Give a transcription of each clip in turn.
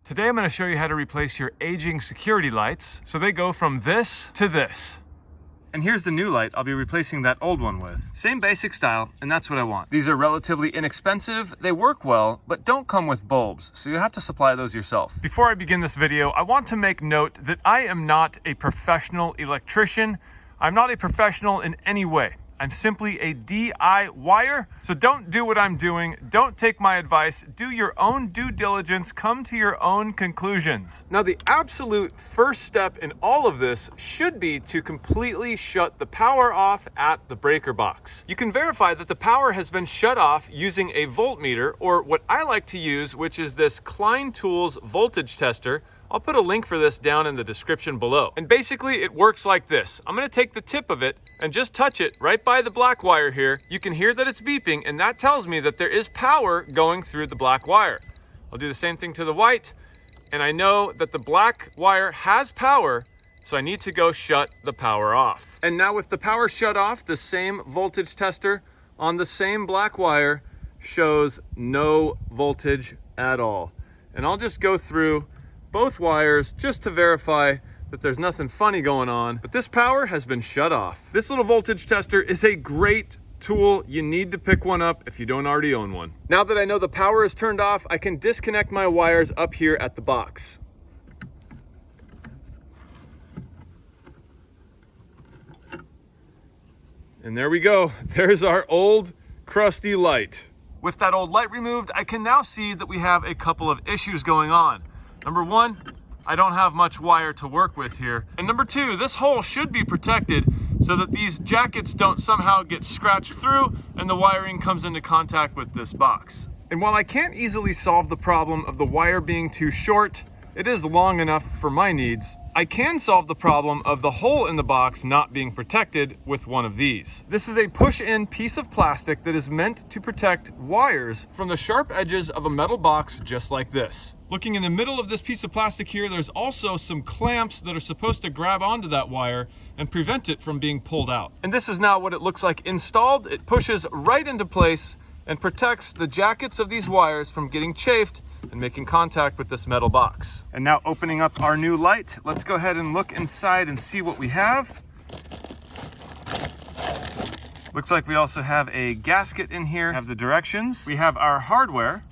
Today I'm going to show you how to replace your aging security lights so they go from this to this. And here's the new light I'll be replacing that old one with. Same basic style, and that's what I want. These are relatively inexpensive, they work well, but don't come with bulbs, so you have to supply those yourself. Before I begin this video, I want to make note that I am not a professional electrician. I'm not a professional in any way. I'm simply a DIYer, so don't do what I'm doing. Don't take my advice. Do your own due diligence. Come to your own conclusions. Now, the absolute first step in all of this should be to completely shut the power off at the breaker box. You can verify that the power has been shut off using a voltmeter, or what I like to use, which is this Klein Tools voltage tester. I'll put a link for this down in the description below. And basically it works like this. I'm gonna take the tip of it and just touch it right by the black wire here. You can hear that it's beeping, and that tells me that there is power going through the black wire. I'll do the same thing to the white, and I know that the black wire has power, so I need to go shut the power off. And now with the power shut off, the same voltage tester on the same black wire shows no voltage at all. And I'll just go through both wires just to verify that there's nothing funny going on, but this power has been shut off. This little voltage tester is a great tool. You need to pick one up if you don't already own one. Now that I know the power is turned off, I can disconnect my wires up here at the box. And there we go. There's our old crusty light. With that old light removed, I can now see that we have a couple of issues going on. Number one, I don't have much wire to work with here. And number two, this hole should be protected so that these jackets don't somehow get scratched through and the wiring comes into contact with this box. And while I can't easily solve the problem of the wire being too short, it is long enough for my needs, I can solve the problem of the hole in the box not being protected with one of these. This is a push-in piece of plastic that is meant to protect wires from the sharp edges of a metal box just like this. Looking in the middle of this piece of plastic here, there's also some clamps that are supposed to grab onto that wire and prevent it from being pulled out. And this is now what it looks like installed. It pushes right into place and protects the jackets of these wires from getting chafed and making contact with this metal box. And now opening up our new light, let's go ahead and look inside and see what we have. Looks like we also have a gasket in here, have the directions. We have our hardware,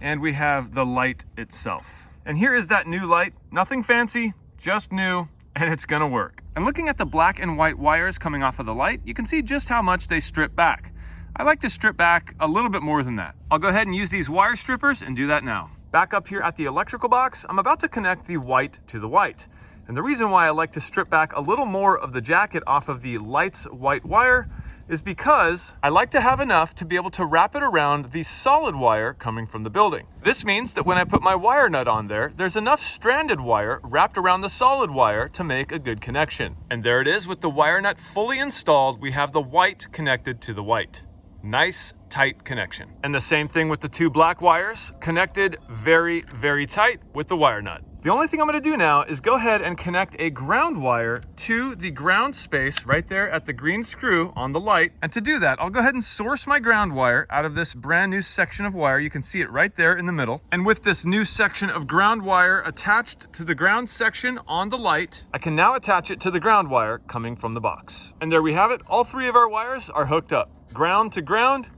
and we have the light itself. And here is that new light, nothing fancy, just new, and it's gonna work. And looking at the black and white wires coming off of the light, you can see just how much they strip back. I like to strip back a little bit more than that. I'll go ahead and use these wire strippers and do that now. Back up here at the electrical box, I'm about to connect the white to the white. And the reason why I like to strip back a little more of the jacket off of the light's white wire is because I like to have enough to be able to wrap it around the solid wire coming from the building. This means that when I put my wire nut on there, there's enough stranded wire wrapped around the solid wire to make a good connection. And there it is, with the wire nut fully installed, we have the white connected to the white. Nice, tight connection. And the same thing with the two black wires, connected very, very tight with the wire nut. The only thing I'm gonna do now is go ahead and connect a ground wire to the ground space right there at the green screw on the light. And to do that, I'll go ahead and source my ground wire out of this brand new section of wire. You can see it right there in the middle. And with this new section of ground wire attached to the ground section on the light, I can now attach it to the ground wire coming from the box. And there we have it. All three of our wires are hooked up. Ground to ground,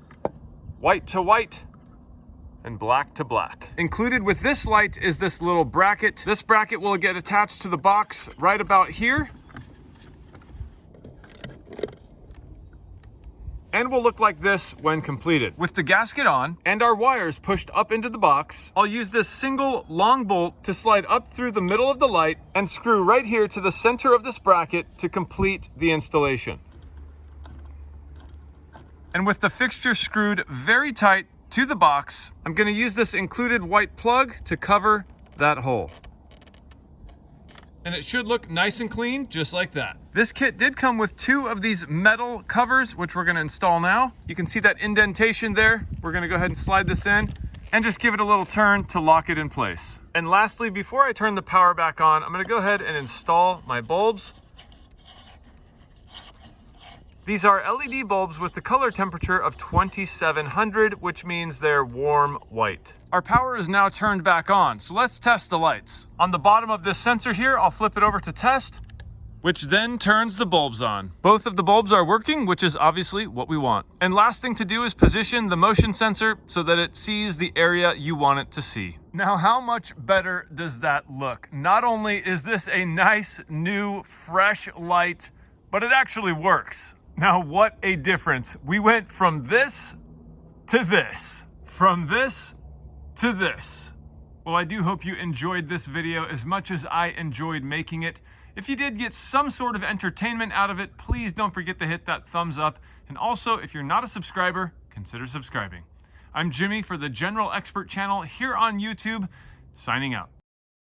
white to white, and black to black. Included with this light is this little bracket. This bracket will get attached to the box right about here, and will look like this when completed. With the gasket on and our wires pushed up into the box, I'll use this single long bolt to slide up through the middle of the light and screw right here to the center of this bracket to complete the installation. And with the fixture screwed very tight to the box, I'm going to use this included white plug to cover that hole. And it should look nice and clean, just like that. This kit did come with two of these metal covers, which we're going to install now. You can see that indentation there. We're going to go ahead and slide this in and just give it a little turn to lock it in place. And lastly, before I turn the power back on, I'm going to go ahead and install my bulbs. These are LED bulbs with the color temperature of 2700, which means they're warm white. Our power is now turned back on, so let's test the lights. On the bottom of this sensor here, I'll flip it over to test, which then turns the bulbs on. Both of the bulbs are working, which is obviously what we want. And last thing to do is position the motion sensor so that it sees the area you want it to see. Now, how much better does that look? Not only is this a nice, new, fresh light, but it actually works. Now, what a difference. We went from this to this. From this to this. Well, I do hope you enjoyed this video as much as I enjoyed making it. If you did get some sort of entertainment out of it, please don't forget to hit that thumbs up. And also, if you're not a subscriber, consider subscribing. I'm Jimmy for the General Expert channel here on YouTube, signing out.